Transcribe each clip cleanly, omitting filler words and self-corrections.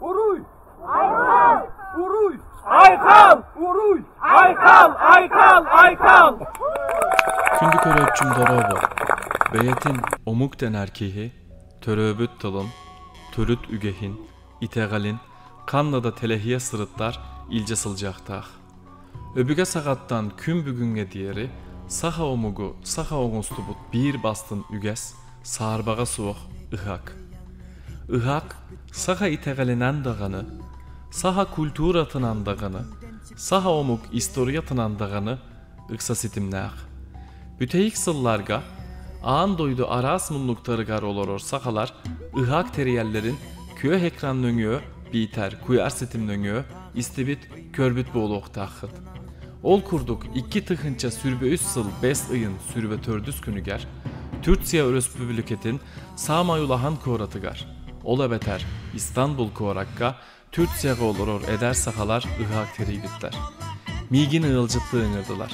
Uruy! Aykal! Uruy! Aykal! Uruy! Aykal! Aykal! Aykal! Kündük öröpçüm dorobo. Beyetin omuk den erkeği, töröbüt tılın, törüt ügehin, itegalin, kannada telehiye sırıtlar ilce sılcaktağ. Öbüge sagattan küm bügünge diyeri, saha omugu, saha oğustubut bir bastın üges, sarbağa soğuk, ıhak. Ihak, saha itegalinen dağını, saha kulturatınan dağını, saha omuk istoriyatınan dağını, ıksa sitimnağ. Büteyik sıllarga, ağın doydu aras munluktarıgar oloror sahalar, ıhak teriyellerin köy ekran nöngü, biter, kuyar sitim nöngü, istibit, körbüt boğuluq tağıt. Ol kurduk 2 tıhınça sürbe 3 sıl 5 ıyın sürbe 4 günüger, Türkiye Respubliketin Samayulahan koratıgar. Ola beter İstanbul korakka, Türkiye'ye oloror eder sahalar ıhak teribitler. Migin ığılcıtlı ığırdılar.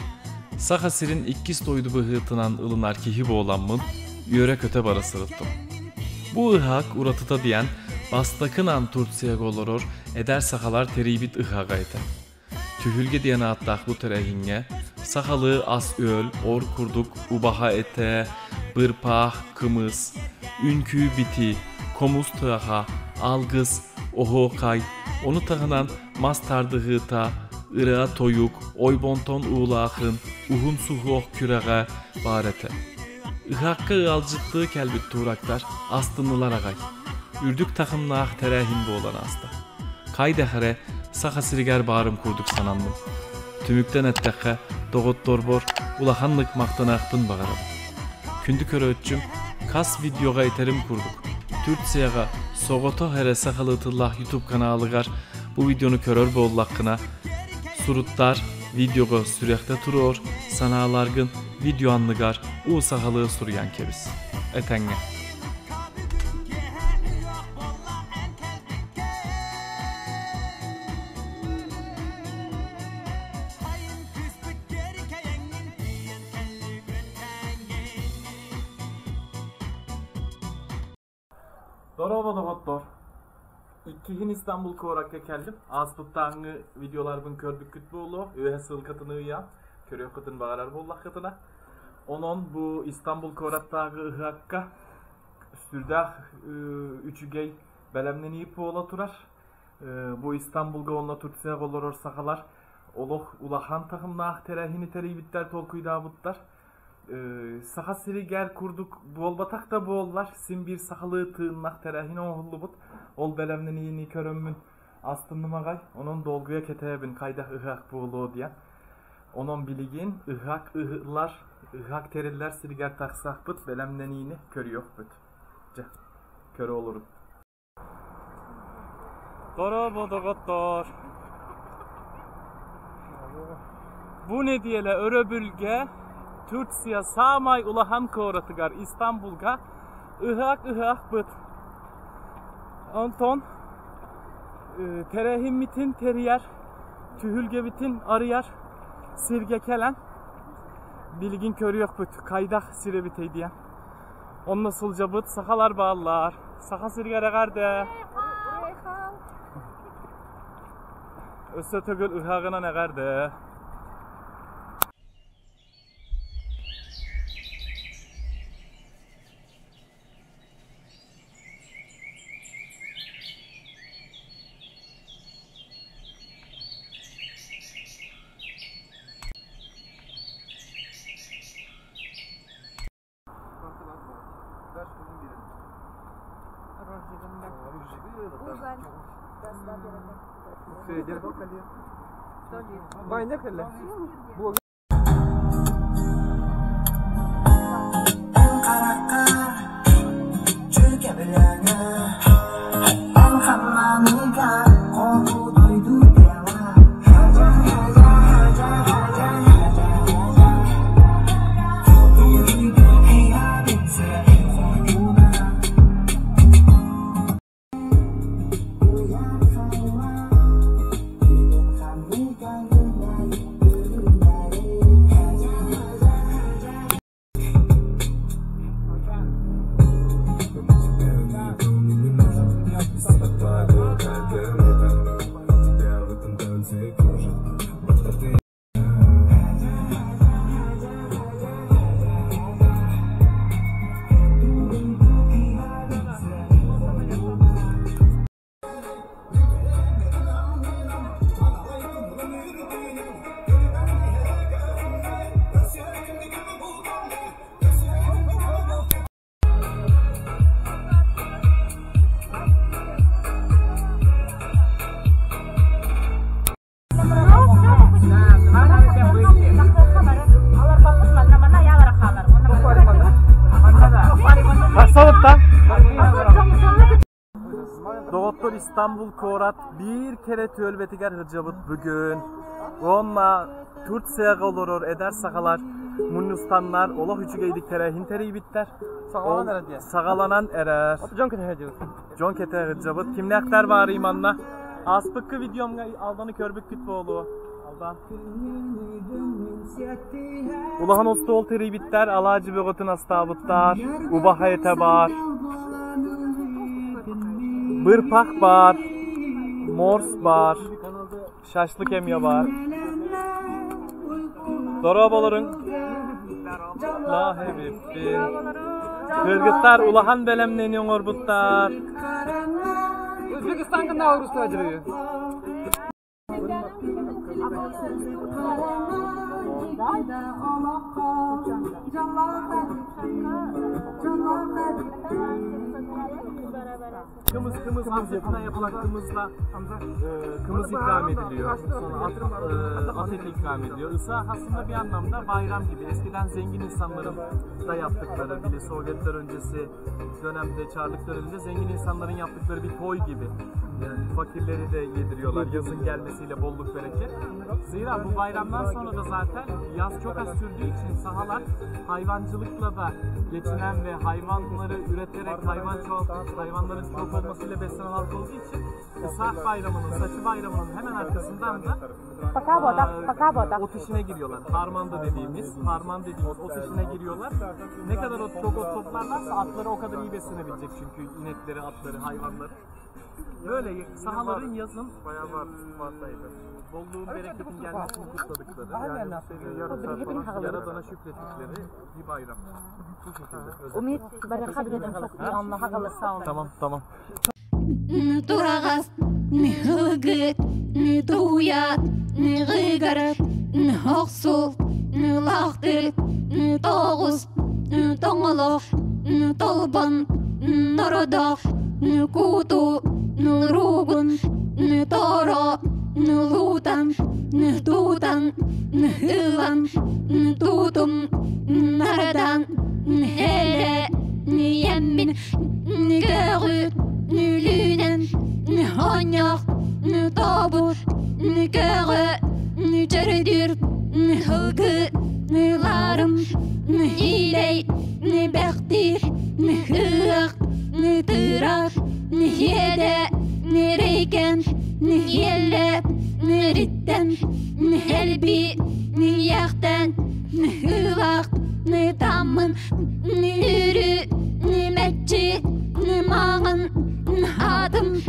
Saha sirin ikkis doydu bıhıtınan ılınar kihi boğlanmın, yöre köte bara sırıttım. Bu ıhak uratıta diyen, bastakınan Türkiye'ye oloror eder sahalar teribit ıhagaydı. Tühülge diyen atlaq bu terehinge, sahalı as öl, or kurduk, ubaha ete, bırpah, kımız, ünkü biti, komuz tığa, algız, oho kay, onu tağınan mastardı hıta, ıra toyuk, oybonton uğlağın, uhun suhuoh kürağa, barete. Ihakka ığalcıttığı kelbit tuğraklar, astınlılar ağay. Ürdük takımnağ terehin boğulan asta. Kay dehre, saha siriger bağrım kurduk sanandım. Tümükten ettekke, doğut dorbor, ulahanlık maqtanaqpın bağırım. Kündük örötçüm, kas videoga iterim kurduk. Türkiye'ye soğuto here sahalıtıllah YouTube kanalıgar, bu videonu körör boğullaqına, surutlar videoga sürekte turur, sanalargın video anlıgar, u sahalığı suryan kebiz. Etenge. Doroba doktor. İkihin İstanbul korakka keldim. Aspıttağını videolarını kördük kütbü olu. Öhe sıl katını uyan. Körüyor katını bağırar bollak katına. Onun bu İstanbul korattağı ıhakka sürdağ üçügey belemden iyip ola turar. Bu İstanbul'ga onunla Türkçe'ye oloror sahalar. Oluh ulahan takımnağ terehini teribitler tolkuyda butlar. Saha siri ger kurduk bol batak da bollar sim bir sahalığı tığınnak terehine oğullu but ol belemden iyini körömmün astındım ağay onun dolguya ketebin kayda ıhak boğulu diyen onun biligin ıhak ıhlar ıhak teriller siri ger taksak but belemden iyini körü yok but körü olurum. Dorobo doktor. Bu ne diyele öröbülge Türkiye Samay Ulahan koratıgar İstanbul'ga ıhak bıt. Anton terehim mitin teriyer tühülge bitin arıyar sirge kelen bilgin körü yok bıt kaydak sire bitey diyen. On nasılca bıt sahalar bağlar saha sirge regarde. Össe tögül ıhagına negarde. İstanbul Korat bir kere tölbetiger hıcabıt bugün. Onunla Türkçe'ye olurur eder sakalar. Munnustanlar ola hücügeydik terehin tereyi bitter. Sağlanan erer diye. Sağalanan erer. John Keteher diyor. John Keteher hıcabıt. Kimnekler var imanla? Aspıkkı videomga aldanı körbük pitboğlu. Aldan. Ulahan ostol tereyi bitter. Alacı bögötün astabıttar. Ubahayete bar. Bırpak bar. Mors bar. Şaşlık emya var. Dorobaların la hebibbi. Kırgıtlar ulahan belemleniyor orbutlar. Özbekistan kında Avrusya acırıyor. Kımız Hamza'dan yapılan kımızla kımız ikram ediliyor. Sonra at eti ikram ediliyor. Isa aslında bir anlamda bayram gibi. Eskiden zengin insanların da yaptıkları, bile Sovyetler öncesi dönemde, Çarlık döneminde zengin insanların yaptıkları bir toy gibi. Yani fakirleri de yediriyorlar yazın gelmesiyle bolluk bereket. Zira bu bayramdan sonra da zaten yaz çok az sürdüğü için sahalar hayvancılıkla da geçinen ve hayvanları üreterek hayvanların çok olmasıyla beslenen halk olduğu için Isah Bayramı'nın, Saçı Bayramı'nın hemen arkasından da ot işine giriyorlar. Harmanda dediğimiz ot işine giriyorlar. Ne kadar çok ot toplarlarsa atları o kadar iyi beslenebilecek çünkü inekleri, atları, hayvanları. Böyle sahaların yazın bayağı var sayıda. Bolluğun, bereketin gelmesini kutladıkları, yani yarın falan Yaradan'a şükrettikleri bir bayram. Bu şekilde. Umit, baraka biledim Allah'a kalır sağ olun. Tamam. Durağız, hılgıt, duyat, gıgarat, hoqsul, lahtır, doğuz, doğuluk, dolban, narodak, kutu, rugun, toro, lutan, tutan, hılan, tutum, naradan, hele, yemin, görüt, lünen, hanyak, tabut, körü, çördür, hılgı, larım, iley, bektir, hıyak, tırak, yede, reyken, yelle, ritten, helbi, yakten, hılak, tamın, yürü, metçi, mağın, adım,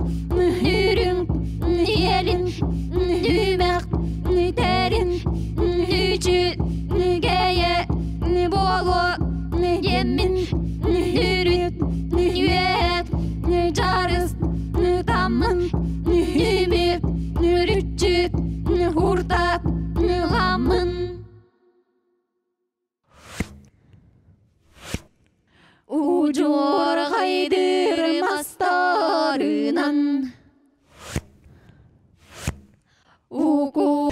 yürün, yelin, dümek, derin, hücü, geye, bolu, yemin, yürüt, yüet, carız, tamın, ümit, rüççü, hurda, lamın. Ucur gaydır mastarınan Uku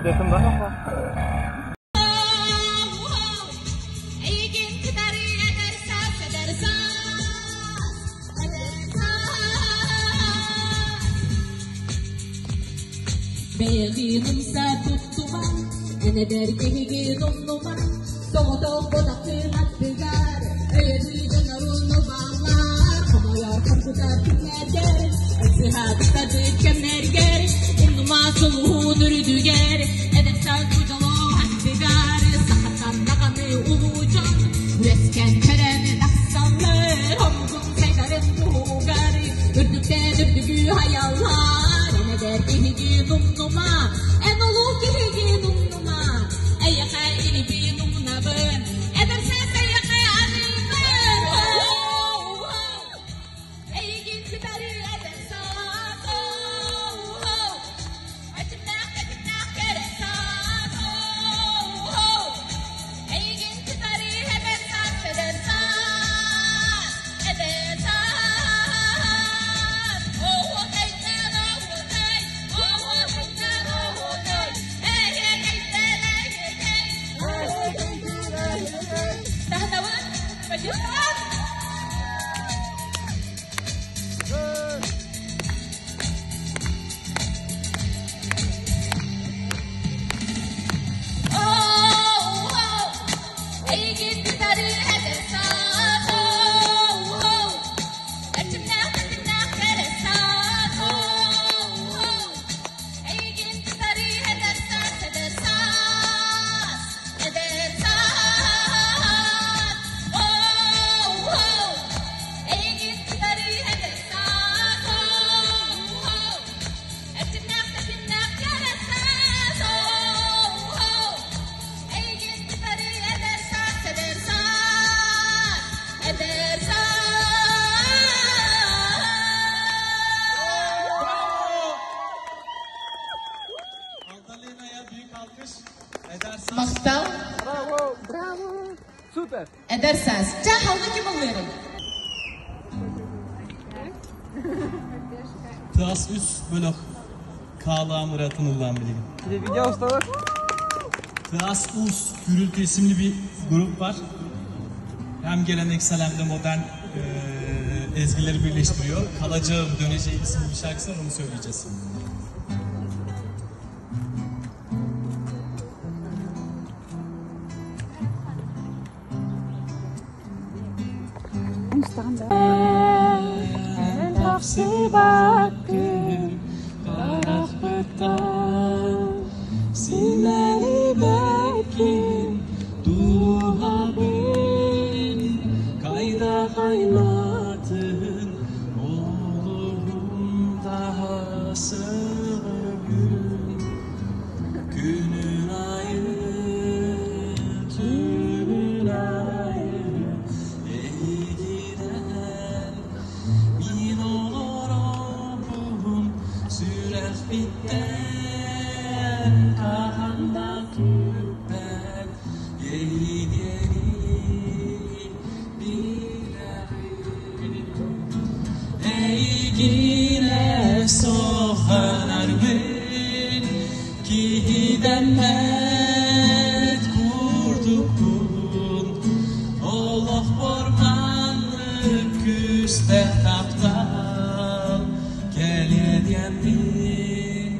Aidatım da. Beğendim tuttuman, ene dergehigi numnuman, soğuduğum bodaktın attıgar, öğrendiğin arunu bağlar, komayar korkutar tünerger, ısı tadı kemerger, umnuma soluğu nürüdüger, edep sen kucalı attıgar, sakatan nakanı ulucan, üretken kerem naksallar, omuzun saydarım buğgar, ürdükten ürdügü hayallar, ene dergehigi numnuma, en olu gihigi numnuma, eyyaka ilibi numna ben, edersen seyyaka anilmen, eygin kibari edersan, acımnak keresan, eygin kibari edersan, edersan, Maktal. Bravo. Süper. Ederseniz. Cahalda kim oluyorum? Tıas üst bölük Kağla Murat'ın ulan bilgin. Bir de video ustalar. Tıas Us Gürültü isimli bir grup var. Hem geleneksel hem de modern ezgileri birleştiriyor. Kalacağım, Döneceğim isimli bir şarkısı var, onu söyleyeceğiz. Sineli bekin duha beni kayda haylatın oğlum daha gün günün ayı tümün ayı ey giden bin olur oğlum sürer bitten kahanda tüpen yeni bilerim ey gine soğanar ben ki gidenmet kurdukun Allah ormanlık küste taptal gel yediyendin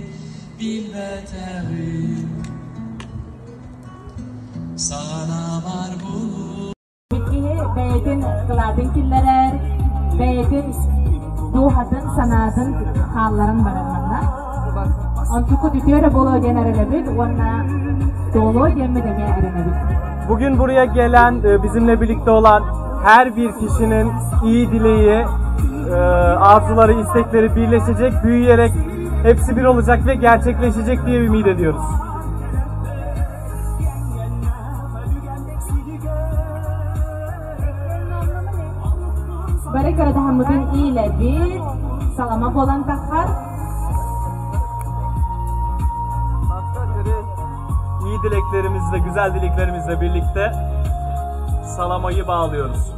bilmeterim sana var bu Beytin kıladın killerer, beytin duhadın sanadın halların barınlarına. Ontuku tütüyor bolo generelebit, ona dolu gemideme erenebit. Bugün buraya gelen, bizimle birlikte olan her bir kişinin iyi dileği, arzuları, istekleri birleşecek, büyüyerek hepsi bir olacak ve gerçekleşecek diye ümit ediyoruz. Bari karada hamudun ile bir salama bolan takar. İyi dileklerimizle, güzel dileklerimizle birlikte salamayı bağlıyoruz.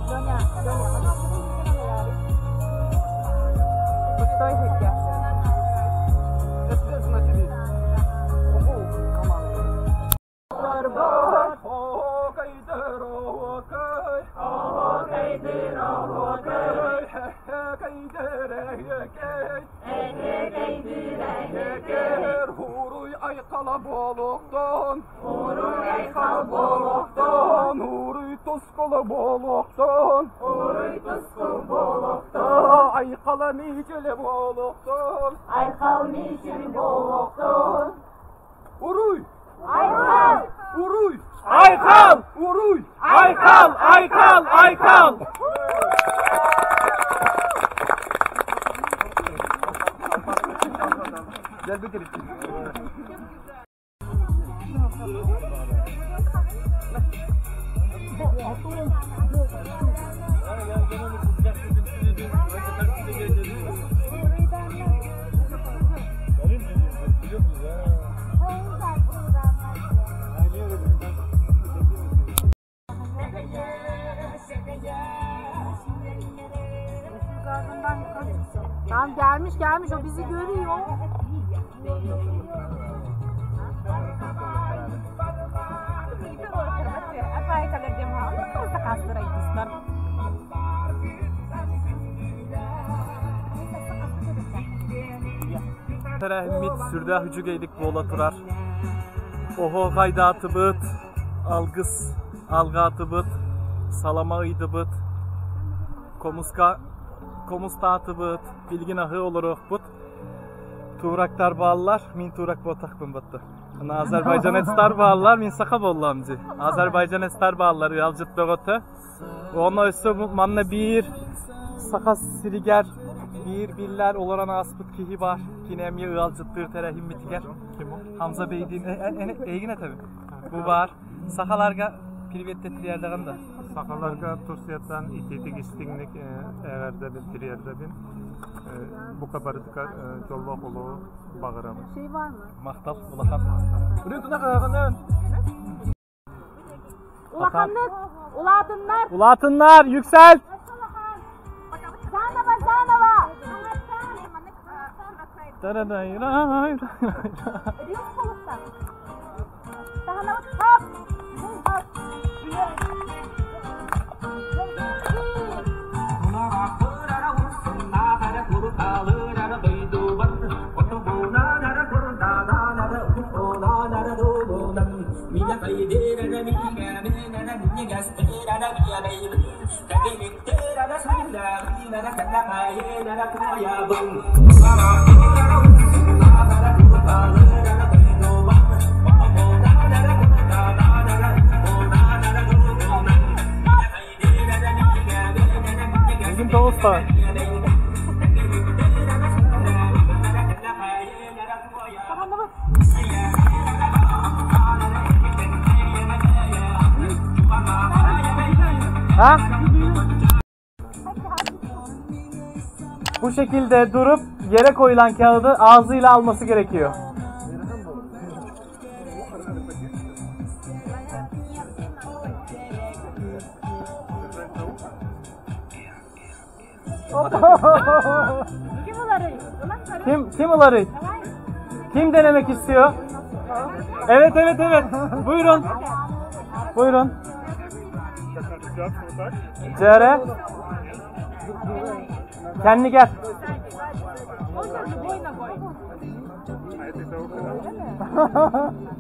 toskala boloktan. Uruy aykal boloktan. Uruy toskala boloktan. Uruy toskala boloktan. Aykala nicele boloktan. Aykal niçin boloktan. Uruy. Aykal. Uruy. Aykal! Uruy. Aykal! Aykal! Aykal! Gel bir kere. Tamam gelmiş o bizi görüyor. Terehmit sürde hücügeydik bolaturar. Oho gaydatı bıt. Algıs algatı bıt. Salama ıydı bıt. Komustatı bıt. Bilgin ahı olur bıt. Tuğraktar bağlılar. Min tuğrak botak bımbıttı. Azerbaycan estar bağlılar. Min saka bollamcı. Azerbaycan estar bağlılar. Uyalcıt begotu. Ona üstü manna bir sakas siriger. Bir biller olaran aspıt kihi var. Kinemiye ıyalcıttır terehim bitiger. Kim o? Hamza Beydiğin. Eygine tabi. Bu var. Sakalarga privette triyerleğen da. Sakalarga Tursiyattan itetik istinglik eğerde bin triyerde bin. Bu kabarıdıka jollok olu bağıramı. Şey var mı? Maktal, ulakam. Buraya tuna kağının. Ulakanlık, ulatınlar. Ulatınlar, yüksel. Zanava. Bizim Tavus'ta. Ha? Bu şekilde durup yere koyulan kağıdı ağzıyla alması gerekiyor. Kim uları? Kim denemek istiyor? Evet. Buyurun. Buyurun. Cere. Kendini gel.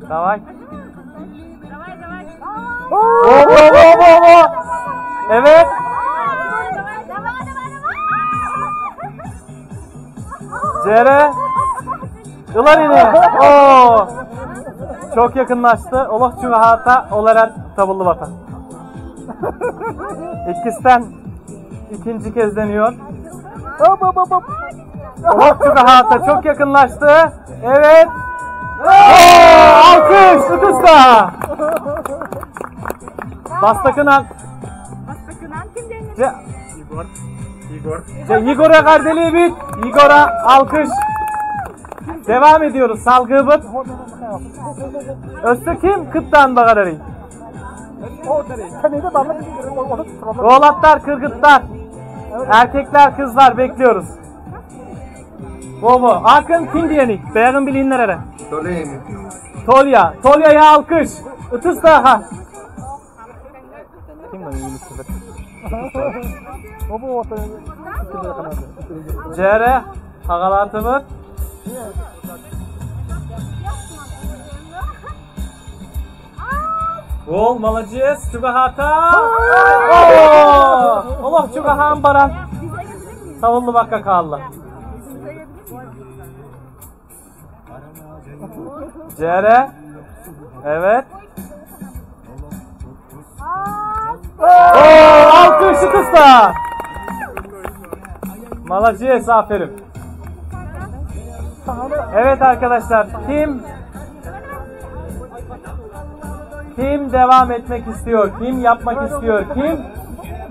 Davay. Evet. Cere. Ular yine. Oo. Çok yakınlaştı. Allah çünkü hatta olarak tabullu vatan. İkisinden ikinci kez deniyor. Allah çünkü hatta çok yakınlaştı. Evet. Alkış. Usta. Bastakınan. Bastakınan kim deniyor? Igor'a kardeli bit. Igor'a alkış. Devam ediyoruz. Salgı bıt. Östü kim? Kıttan bakararı. Oğlatlar, kırgıtlar. Erkekler, kızlar bekliyoruz. Bobo. Akın kim diyenik? Beyagın bilinlere. Tolya. Tolya'ya alkış. Itıs daha. Kim lan Yunus'u? Cere. Hagalatımız. Gol, молодец, Çubahata. Allah Çubahan baran. Savunlu bakka kaldı. Cere. Evet. Alkış usta. Молодец, aferin. Evet arkadaşlar, kim devam etmek istiyor, kim yapmak istiyor, kim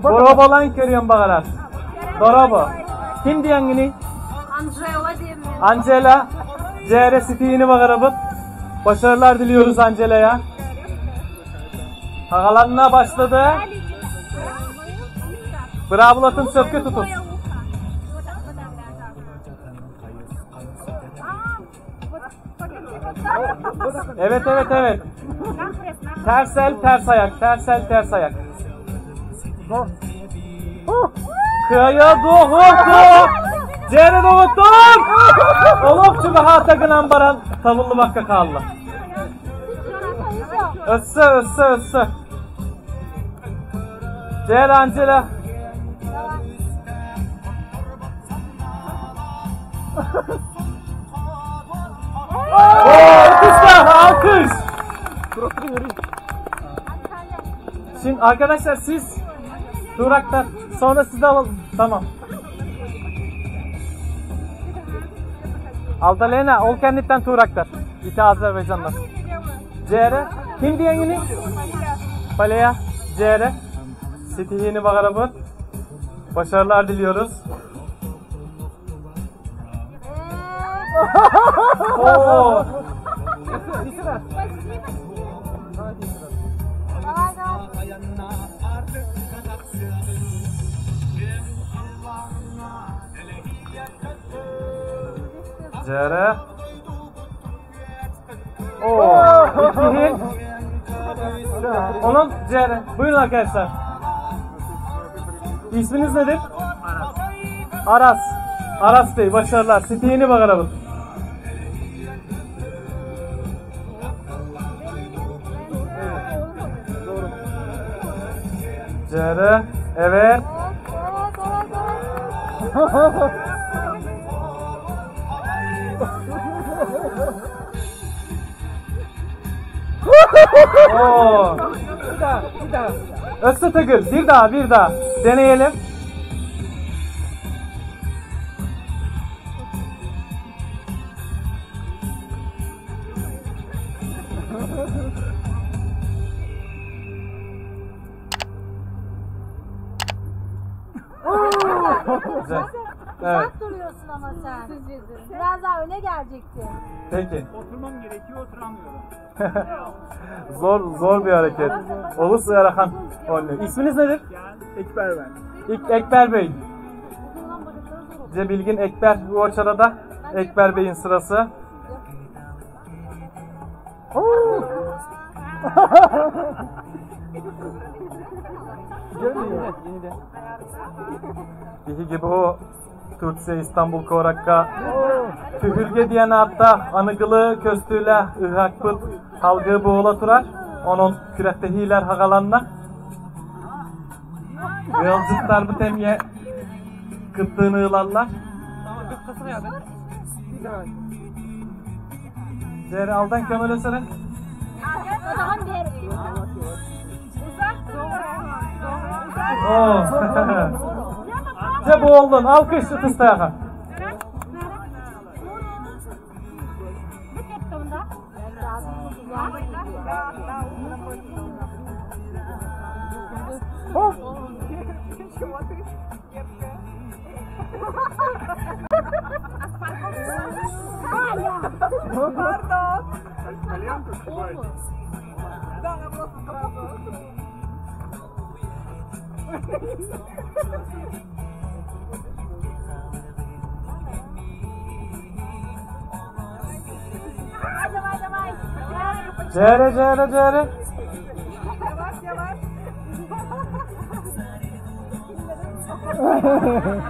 Dorobo'lan görüyorum bağlar. Dorobo. Kim diyen gini? Angela. CR City'ini bağırıp başarılar diliyoruz Angela'ya. Hagalanına başladı. Bravo'latın söpke tutun. Evet. Tersel ters ayak. Tersel ters ayak. Kaya doğru. Cere doğutun. Olokçu bahata gınan baran tavullu bakka kaldı. Össe. Cere Angela. Alkış. Şimdi arkadaşlar siz duraktan sonra sizi alalım. Tamam. Aldalena ol kenditten turaktar. İti Azerbaycan'dan. CR kim diyen yine? Palea CR City yeni bakarabı. Başarılar diliyoruz. Oo. CR. İkihin. Onun CR. Buyurun arkadaşlar. İsminiz nedir? Aras. Aras Bey başarılar. City yeni bakarabı. CR. Evet. Oo. Bir daha. Öztütügül. Bir daha. Deneyelim. Güzel. Evet. Uzak duruyorsun ama sen. Biraz daha öne gelecektin. Peki. Oturmam gerekiyor, oturamıyorum. Zor bir hareket. Olus Yarahan oynuyor. İsminiz nedir? Ekber ben. Ekber Bey. Bilgin Ekber bu açarada. Ekber Bey'in sırası. Dihi gibi o Türkse İstanbul Korakka Tühülge diyen hatta anıgılı köstüyle ıhakpıt halgı boğula turar. Onun kürektehiler hagalanna. Yolcuklar bu temye kıttığını ılarlar. Ceri aldan kömele sene. O zaman diğer. Uzak duruyorsun. Ce bu oldun. Alkış ıstaya. Cere.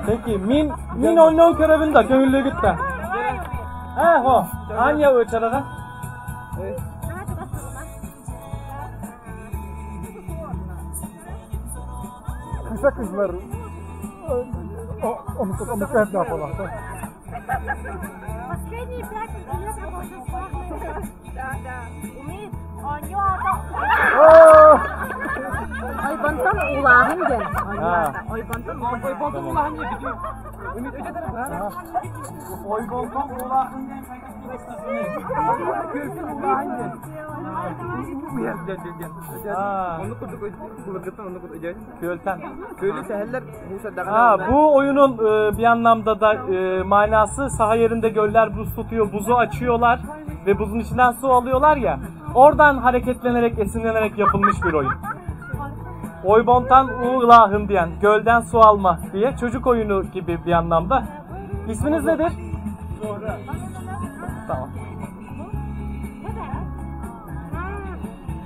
Peki min oynuyor körevinde gönüllü gitti. Anya o çarada. kısa kızlar. Onu hep ne yapalım? Ay bantan ulağın gel. Oy bantan ulağın gel. Ümit öce tarafı. Oy bantan ulağın gel. Görsün ulağın gel. Onu kurduk, onu kurduk. Költen. Köylü seherler bu oyunun bir anlamda da manası saha yerinde göller buz tutuyor, buzu açıyorlar ve buzun içinden su alıyorlar ya. Oradan hareketlenerek, esinlenerek yapılmış bir oyun. Oybontan uğlahın diyen, gölden su alma diye çocuk oyunu gibi bir anlamda. İsminiz nedir? Tamam.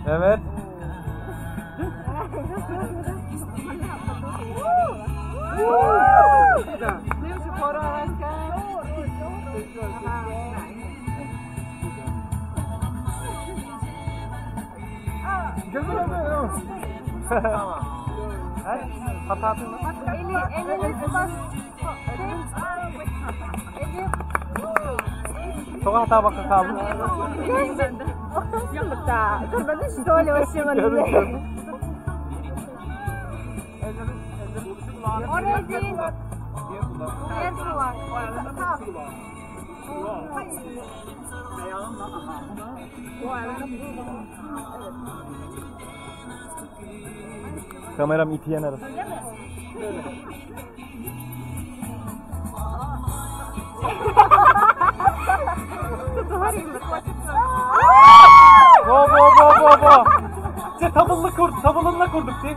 Evet. Tamam. Hata atın mı? Çok hata bakın kaldı. Oraya değil. Diğer su var. Kameram itiyen arası. Bo. İşte tabulunla kurduk değil.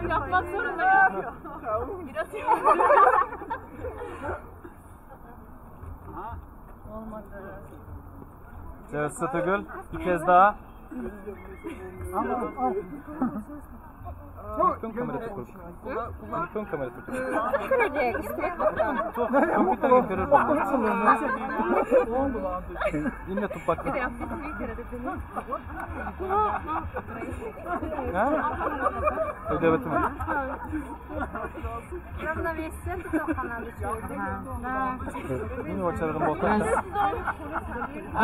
Yapmak zorundayım. Biraz olmadı. Evet Sıtıgül bir kez daha. Tüm kamerayı kurduk. Tüm kamerayı kurduk. Kıracak işte. Kompüter götürür. Yine tut bak. Ha? Ödevetim. Yine açarım motor.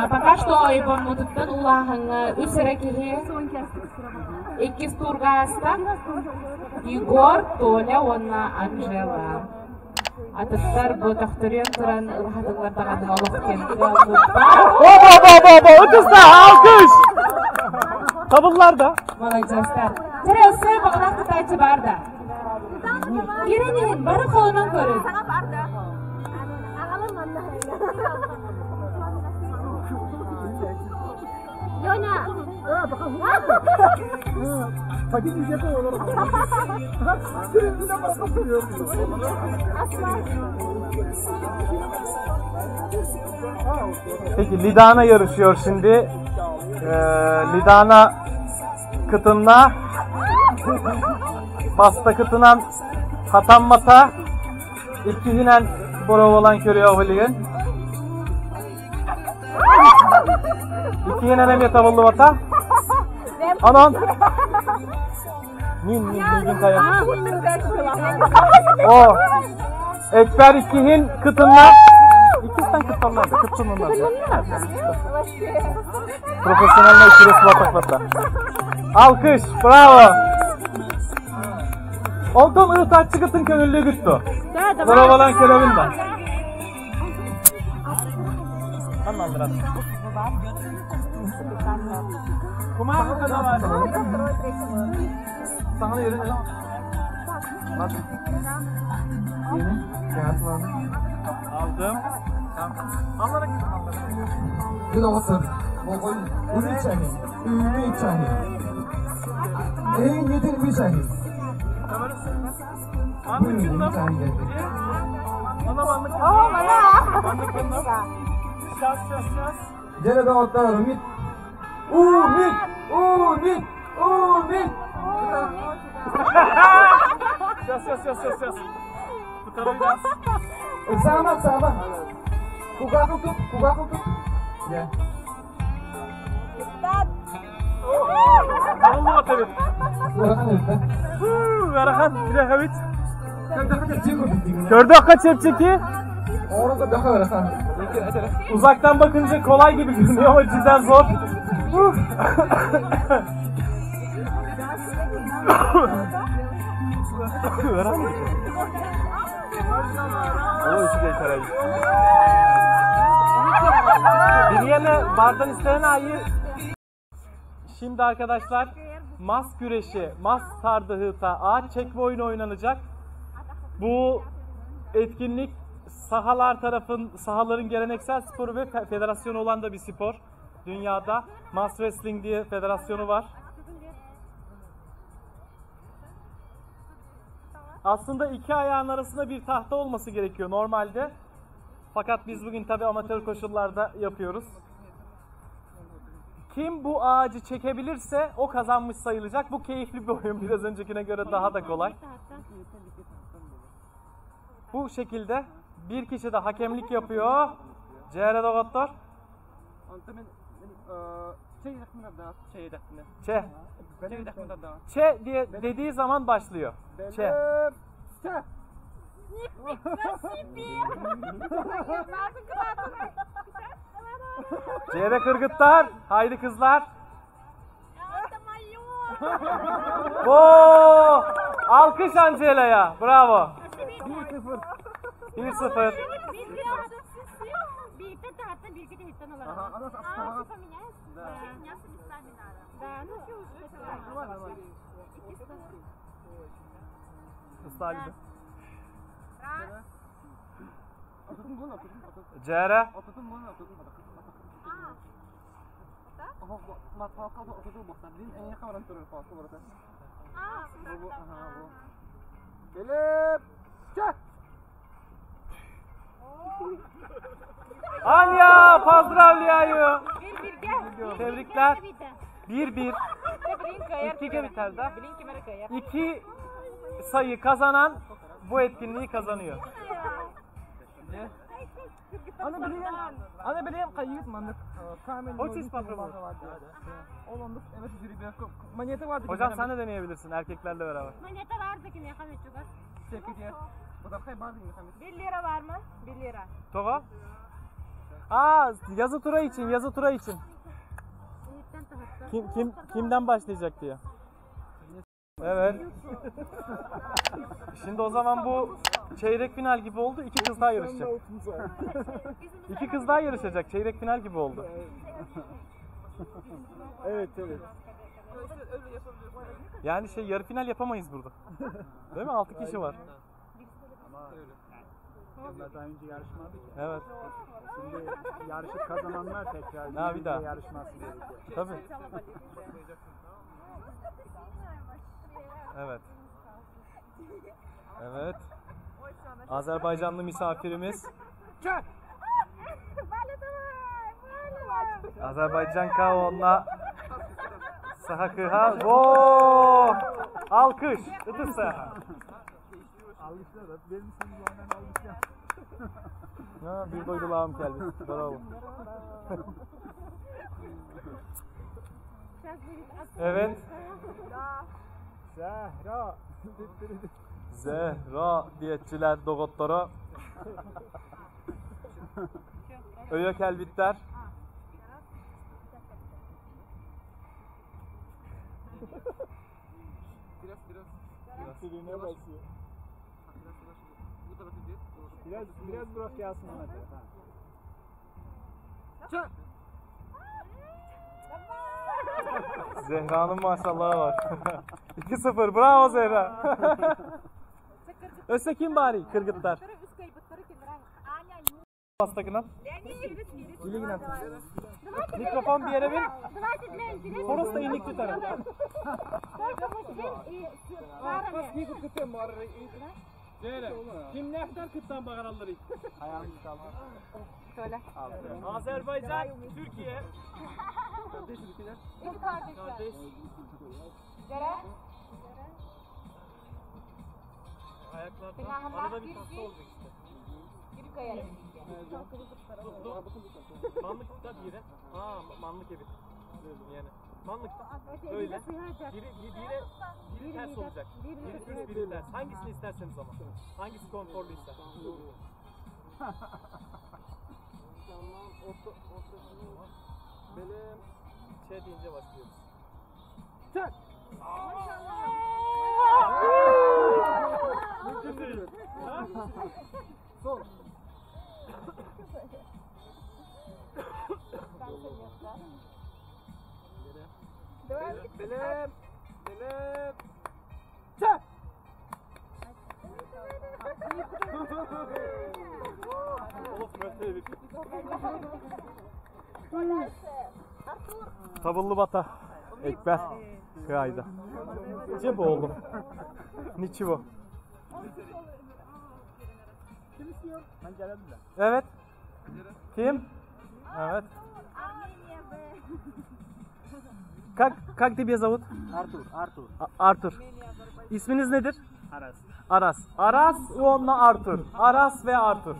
Пока что Ибон-Мутуттан улаһың үсерекеһи иккис тургааста Егор, Толя, онна Анжела. Атыттар бу тахтырын туран ылхатыкларда олохкен. Bo. Ötüste alkış. Tabullarda. Молодецтар. Тересе баглак кытайчы бар да. Еренин бары колунан көрүн. Yona. Hadi diyecek olalım. Peki Lidana yarışıyor şimdi. Lidana kıtınla Pasta kıtınan Hatanmata İkkihinen Borovolan körüyor Holigen. İkkihinen emye tavullu vata. Anan. Min kaya. O. Ekber ikkihin kıtınla. İkisinden kıtınlar. Kıtınlar. Profesyonel işçilesi vatakvata. Alkış. Bravo. Ondan ırtakçı kıtın gönüllü güttü. Borovolan körevinden. Anlandıran. Kumar kadar var. Sana yürü. Bak. Yeni. Kağıt var. Aldım. Anlarak. Bir olsun. Ümit Şahin. Ümit Şahin. En yedir bir Şahin. Anlıkında. Anlamanlık. Anlıkında. Şas. Gene de ortalar Ümit. Ümit. Ümit. Şas. Asputar oynaz. Selamat, selamat. Kuka tutup, kuka tutup. Ya. Oldu mu tabii? Verakan, bir dakika bit. Gördü kaç çepçeki? Orada daha verakan. Uzaktan bakınca kolay gibi görünüyor ama cidden zor. Verakan. O işi geçer. Bir yana bardan isteyen ayı. Şimdi arkadaşlar mas güreşi, mas tardahıta, ağaç çekme oyunu oynanacak. Bu etkinlik sahaların geleneksel sporu ve federasyonu olan da bir spor. Dünyada Mas Wrestling diye federasyonu var. Aslında iki ayağın arasında bir tahta olması gerekiyor normalde. Fakat biz bugün tabi amatör koşullarda yapıyoruz. Kim bu ağacı çekebilirse o kazanmış sayılacak. Bu keyifli bir oyun. Biraz öncekine göre daha da kolay. Bu şekilde bir kişi de hakemlik yapıyor. Cehre Doktor. Çe diye dediği zaman başlıyor. Çe. Cehre Kırgıtlar. Haydi kızlar. Oo! Alkış Angela'ya. Bravo. 1-0. Islah gibi. Cehre. Anya Pozdravляю. Tebrikler. 1-1. 2 biter de. 2 sayı kazanan bu etkinliği kazanıyor. Ana bileyim kayıt mandık. O çiz patronu. Olandık evet jüri bir manyeti vardı. Hocam sen de deneyebilirsin erkeklerle beraber. Manyeta vardı ki ne kadar çok az. Çekici. Bu da kay bazı mı? 1 lira var mı? 1 lira. Toga? Aa, yazı tura için, yazı tura için. Kimden başlayacak diye. Evet. Şimdi o zaman bu çeyrek final gibi oldu. 2 kız daha yarışacak. 2 kız daha yarışacak. Çeyrek final gibi oldu. Evet evet. Yani yarı final yapamayız burada. Değil mi? 6 kişi var. Onlar daha önce yarışmadı ki. Evet. Şimdi yarışı kazananlar tekrar Ha, bir daha yarışması gerekiyor. Tabii. Evet. Evet. Azerbaycanlı misafirimiz. Azerbaycan kavonla Sahakıha. Go! Alkış. Itısa. Almışlar da benim senin ondan almışlar. Ha, bir doydu lağım geldi. Bravo. Evet. Zehra. Zehra diyetçiler Dogotlara. Öyök elbitler. Biraz bırak gelsin ona. Zehra'nın maşallahı var. 2-0. Bravo Zehra. Öse kim bari? Kırgıtlar. Pastakına. Mikrofon bir yere ver. Toros da inik tutar. Kim ne kadar kıttan bakaralları? Ayağımız kaldı. Söyle. Azerbaycan, Türkiye. Kardeş ülkeler. İki kardeşler. Ceren. ayaklardan arada bir pasta olacak işte. Gibi koyarım. Manlıkta bir yere. Manlık evi. Yani. Manlıkta. Böyle. Biri ters olacak. Biri düz, biri ters. Hangisini isterseniz ama. Hangisi konforluysa. Benim şey deyince başlıyoruz. Çak! Mümkün değil. Sol. Benim. Çak! Tabıllı bata. Ekber. Kıyayda. Cep oğlum. Niçivo. Kim istiyor? Ben gelelim de. Evet. Kim? Evet. Как тебе зовут? Artur. İsminiz nedir? Aras. Onunla Artur. Aras ve Artur.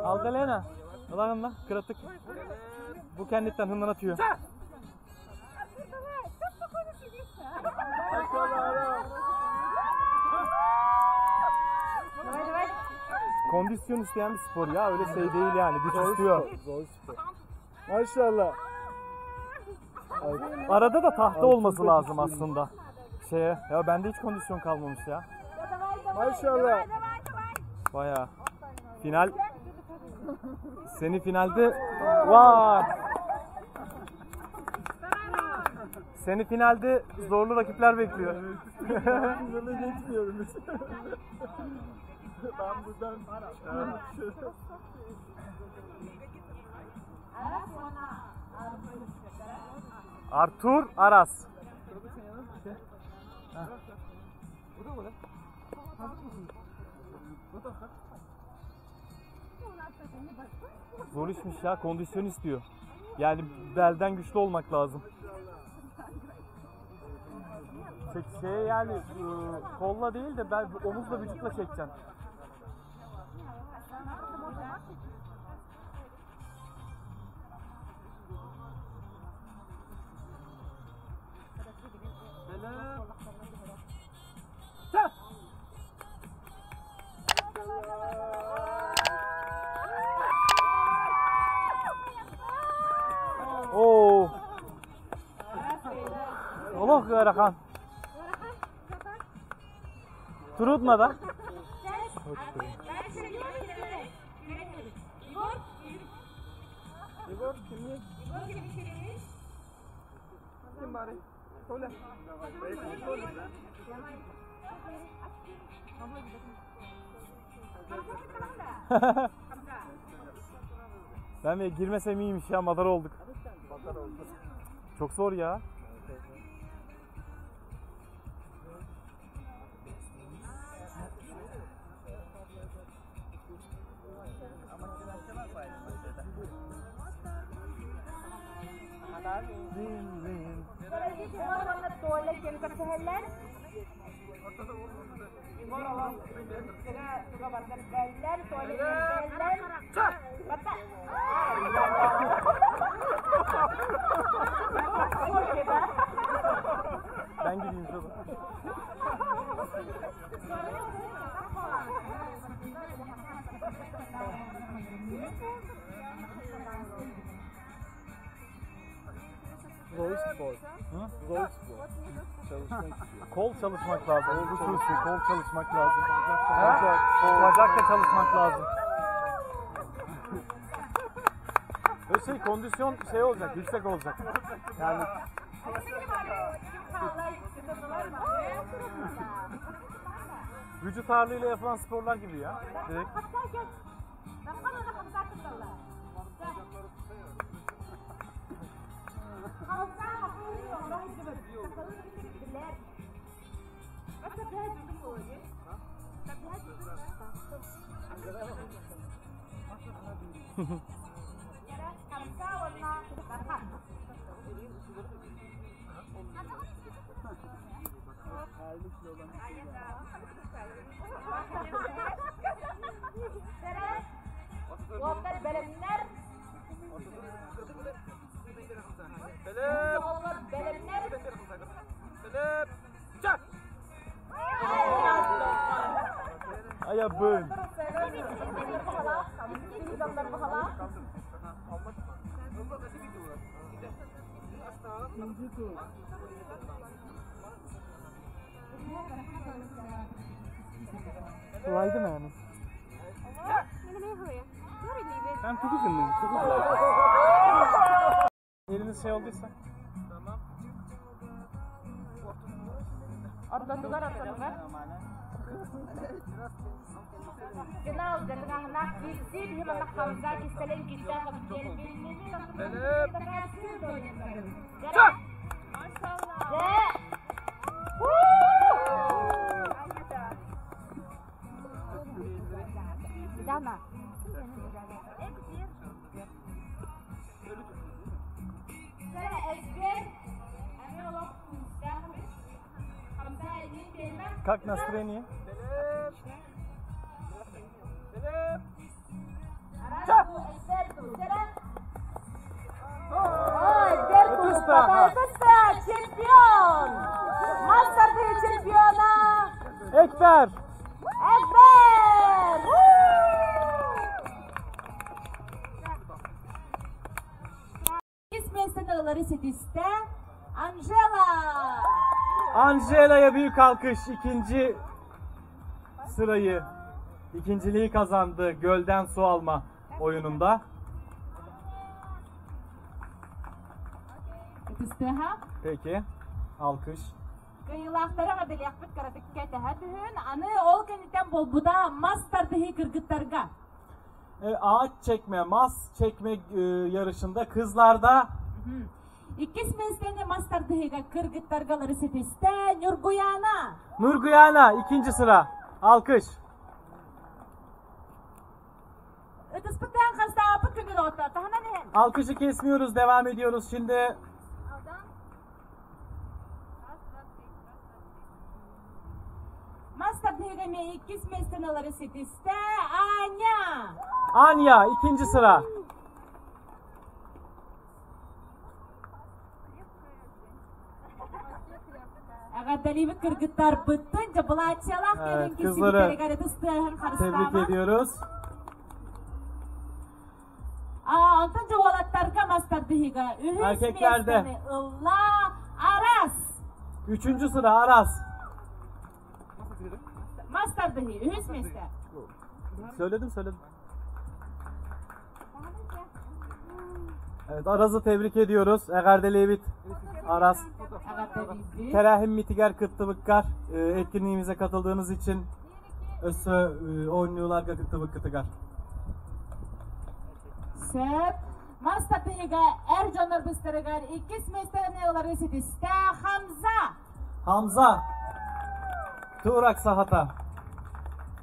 Aldalena. Allah'ım kıratık. Bu kendinden hından atıyor. Kondisyon isteyen bir spor ya, öyle şey değil yani, güç istiyor. Zor spor. Maşallah. Arada da tahta olması lazım aslında. Ya bende hiç kondisyon kalmamış ya. Maşallah. Bayağı. Final. Seni finalde vay. Seni finalde zorlu rakipler bekliyor. Bunu geçmiyorum. Ben buradan Artur Aras. Zor işmiş ya, kondisyon istiyor. Yani belden güçlü olmak lazım. Yani kolla değil de omuzla vücutla çekeceksin. Oo. Allah Karahan. Turutma da. kim bari? Söyle. Ben de girmesem iyiymiş ya, madar olduk. Çok zor ya. Ben gideyim şurada. Zor spor. Zor spor. Kol çalışmak lazım. Kol çalışmak lazım. Bacakla çalışmak lazım. Böyle kondisyon olacak, yüksek olacak. Yani vücut ağırlığıyla yapılan sporlar gibi ya. Direkt. Aya bön. Kolaydı mı yani? Ben tukuzum mu? Eliniz şey olduysa. Ortadılar. Genau, der nach Visib hier nach Hamza kistelen kita kabel bilmeni. Çak. Maşallah. Dama. Как настроение? Чемпион! Мастер чемпиона! Ekber! Ekber! İsmi sınırları setiste Angela! Angela'ya büyük alkış. İkinciliği kazandı gölden su alma oyununda. Peki. Alkış. Kıyılaklara adil yakbet karatıkkete hadihün anı ol kenitten bolbuda masterdihi kırgıtlarga. Ağaç çekme, mas çekme yarışında kızlarda İkis mesleğinde masterdihiga kırgıtlargaları setiste Nurguyana. Nurguyana ikinci sıra. Alkış. Ötüspütten kasta apıt kündür otta. Tahana nehen. Alkışı kesmiyoruz. Devam ediyoruz şimdi. Masterdihiga me ikis mesleğinde setiste Anya. Anya ikinci sıra. Agadalibi kırgıtlar bıttınca bulaçyalak Evet, kızları tebrik ediyoruz. Antonca olatlarga masterdihiga. Erkeklerde. Allah Aras. Üçüncü sıra Aras. Masterdihi. Ühüs mesle. Söyledim. Evet, Aras'ı tebrik ediyoruz. Eğerdeleyevit Aras. Terahim mitiger kıttıbıkkar. Etkinliğimize katıldığınız için ösü oynuyorlar kıttıbıkkıtıgar. Söp. Masterdihiga Ercanlar bıstırıgar. İkis mesleğine oları setiste Hamza. Hamza. Tuğrak Sahata.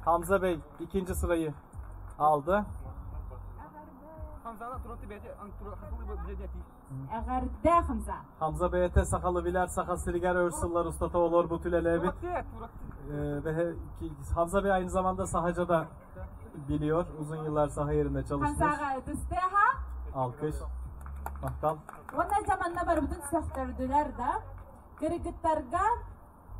Hamza Bey ikinci sırayı aldı. Hamza Bey'e sakalı biler, sakasırıgar örsüllar ustata olur bu tülelebit. Hamza Bey aynı zamanda sahaca da biliyor. Uzun yıllar saha yerinde çalışmış. Alkış. Bakkal. Ondan zamanla var bütün sektörler de kırgıtlarga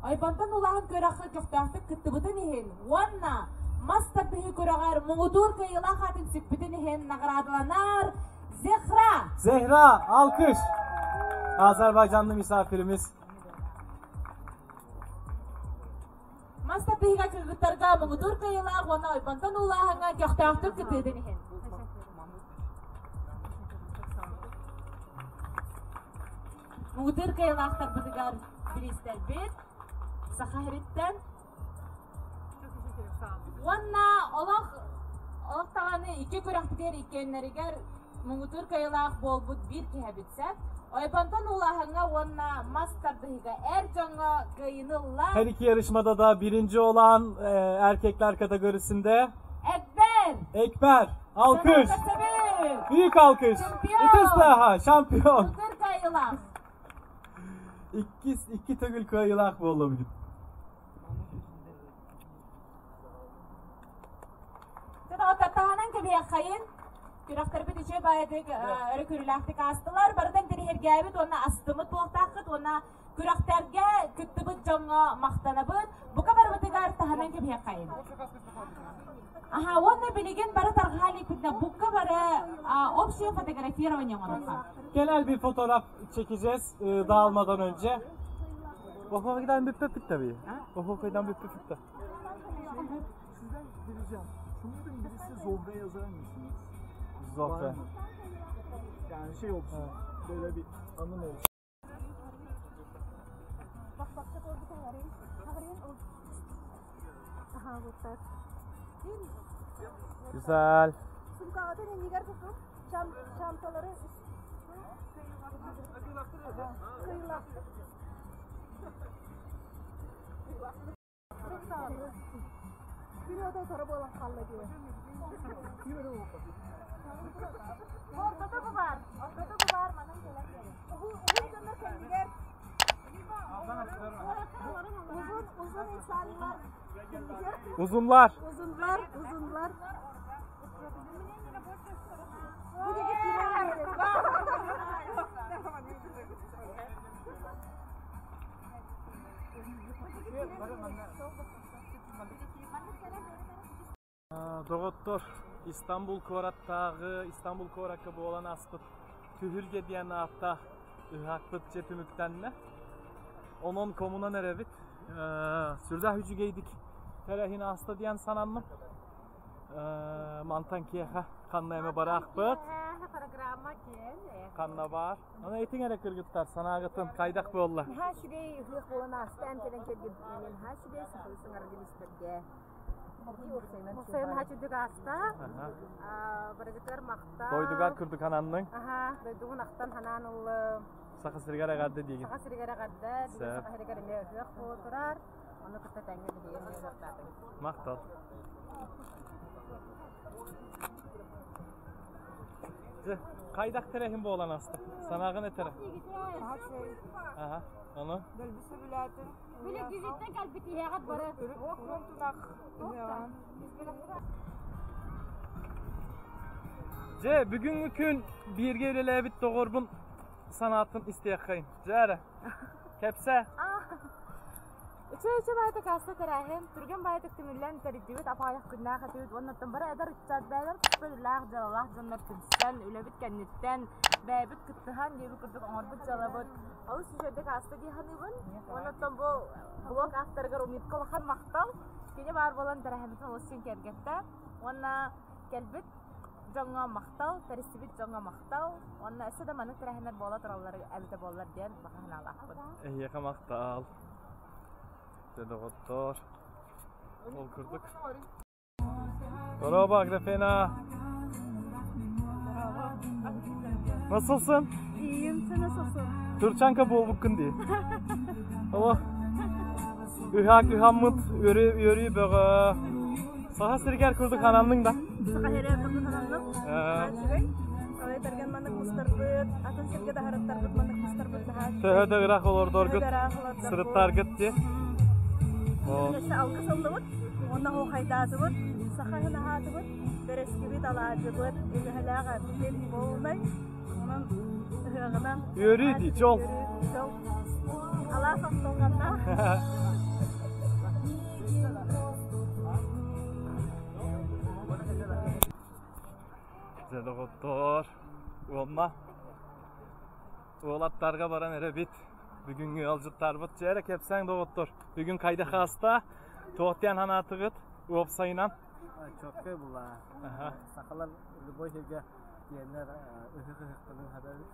aybandan ulağın köraklı köftahtık kıttıbıdın ihin. Vanna masterdihi köragar muğdur kıyıla katın sükbüdün ihin nagradlanar Zehra. Zehra alkış. Azerbaycanlı misafirimiz. Masterdihi kırgıtlarga muğdur kıyıla vanna aybandan ulağın köftahtık kıttıbıdın ihin. Muğdur kıyıla aktar bıdıgar birisler bir. Sahiritten Vanna Allah tağını iki kurak diğer iki önleriger Muğdur kayalaq bolbut bir kihabitse Aybantan ulahanga onna master dahiga ercanga gayınıllar. Her iki yarışmada da birinci olan erkekler kategorisinde Ekber. Alkış. Büyük alkış. İtesnaha şampiyon. Kır kayılak. İki tögül kayılak bu olabilir. Sen o tatahanan gibi yakayın. Küraktır bir içe bayadık örükürülaktık astılar. Baradan deri her gayet ona astımı tuğtakıt ona kürakterge küttübüt jonga mahtanabıt. Bu kadar batıgar tahanan gibi yakayın. Aha, onu bilgin bara tarhali kutna bu kadar opsiyon fotoğrafiyar oynayamadık. Genel bir fotoğraf çekeceğiz dağılmadan önce. Oho'dan büpüpük tabii. Oho'dan büpüpük de. Sizden vereceğim. Şunların birisi Zohre yazar mısınız? Zohre. Yani şey olsun. Böyle bir anım olsun. Bak orada arayın. Arayın o. Aha bu tat. Güzel. Sumkağıda ne nigar tutup çantaları kıyılaktı. Çok sağ olun. Bir oda tarafı olan kallı diyor. Ortada bu var. Ortada bu var. Manam gelen gelen. Uzun döner kendiler. Uzun insanlar. Uzunlar. Uzunlar. Bu da getirelim. Doktor İstanbul Korat'tағы İstanbul Korat'ka boğulan aspıt tühürge diyen hafta ıhakpıt cepümüktenne onun komunan erevit sürdah hücügeydik terehin hasta diyen sananım mantan kiyeha kanna eme barakpıt kanna var ona etin ere kırgıttar sana ağıtın kaydak bu olla Ha şuraya hıhlık boğulan hasta emteden kelgedinen ha şuraya sıkılsın argilisterge Musayn haçıdık hasta baragıtlar makta doydugar kırdık hananның aha doydugun aktan hananılı Saka sirgara gadda degen. Saka sirgara gadda, saka sirgara ne hıhlık boğuturar onu kıta tenge diyen ne hıhlıktadı Maktal Kaydak terehin bu olan hasta. Sanağın ne tereh? Aha, onu? Gölbüsü bilatin. Bile güzitten kalbiti yagat bara. Bugünkü gün bir gevlele bit doğurbun sanatın isteyakayın. Jare. Kepse. İçe baytık hasta terahim. Turgen baytık tümüllen teriddiwit apayak günah atıyut. Ondan bara eder içad baylar. Kıspırlar jalallah jannar tümsten. Ülebit kennitten. Bebit kıttıhan gibi kırdık orbit jalabut. Awu süşedek hasta dihanibun. Ondan bu blok aftergar umit kalahan maktal. Kini bar bolan terahimitin olsun kergette. Ona kelbit jonga maktal, terisibit jonga maktal. Ona ese de manık terahimler bola turalları elde bollar diyen bakahan alakpın. Yaka maktal. Doktor. Ol kırdık. Merhaba Agrafena. Nasılsın? İyiyim, sen nasılsın? Türkçanka bol bukun diye. Allah. Ühammut yürü böyle. Saha sirger kırdık hanamның da. Saha hereye kırdık hanamның. Kawai tergan manak mustarbet, atan sirge da harat tarbet manak mustarbet lahat. Töhöde ırak olur dorgut. Sırıt target diye. Nese alkı sallıbıt, onda ho haydatıbıt, saha hına hatıbıt, beres gibi dalacıbıt, eli halağa bir boğulmay, onun hığınan. Yürü di, çol. Allah sastonganna. Doktor. Olma. Oğlatlarga baran ere bit. Bugün yolculuklar bit. Jerek hepsen doktor. Bugün kayda hasta. Toğtiyan hanatıgıt. Uop sayınan. Çok şey bu la. Sakalar boy herge diyenler ıhıkının haberi.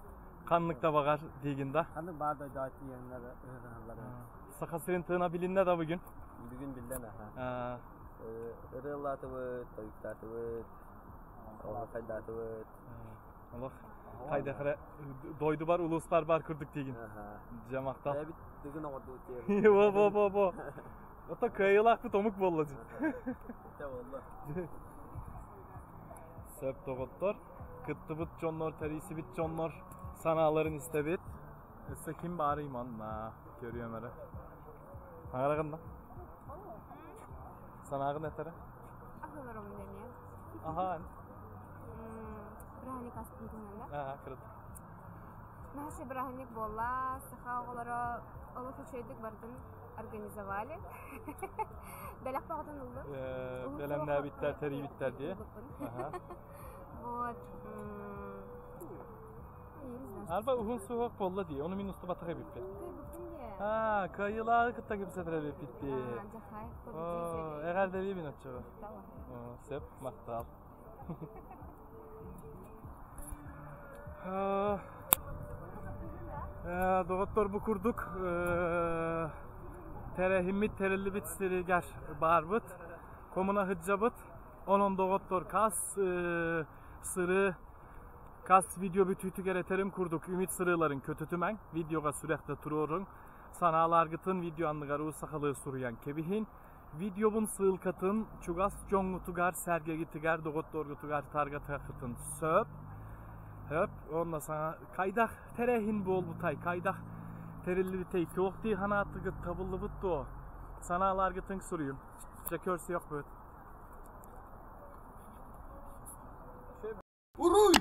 Kanlıkta bakar diginde. Kanlık bağda dağıtı diyenler ıhıkınları. Sakasırın tığına bilinde de bugün. Bugün bilden aha. Irılatıbıt, toyuktatıbıt. Oğla kaydatıbıt. Allah. Kayda doydu bar, uluslar bar kurduk degin. Jamakta. Bit düzün oldu diye. Bo. Ota kayılak bit omuk bolladı. Vallahi. Söp doğuttor. Kıttı bit jonlar, terisi bit jonlar. Sanaların istebit. Esse kim bari imanla görüyorum ara. Hangaragında? Sanagın etere? Ahılarım deniyor. Aha. Brahanik aspın tümende. Aha, kırıt. Наши brahanik bolla, sıxa oğlara olup uçuyorduk bardın organizovali. Belak bağdan oldu. Belemler bitler, teri bitler diye. Aha. Вот. Alba uhun soğuk bolla diye, onu minusta batak ebip be. Ha, kayılar kıtta gibi sefer ebip bitti. Herhalde bir minut çoğu. Sep, maktal. Doktor bu kurduk. Terehimit terelli bit siriger barbıt. Komuna hıccabıt. Onun doktor kas sırı kas video bütütü gereterim kurduk. Ümit sırıların kötütümen. Videoga sürekli tururun. Sanalar gıtın video anlıgar usakalığı suruyan kebihin. Videobun sığılkatın çugas jongutugar serge gitigar doktor gutugar targa takıtın söp. Hep ondan sana kaydak terehin bol butay kaydak terilli bitey soğuk di hanatı gıt tabıllı buttu o. Sanalar gıtın suruyum. Çekörsi yok böyle. Uruy!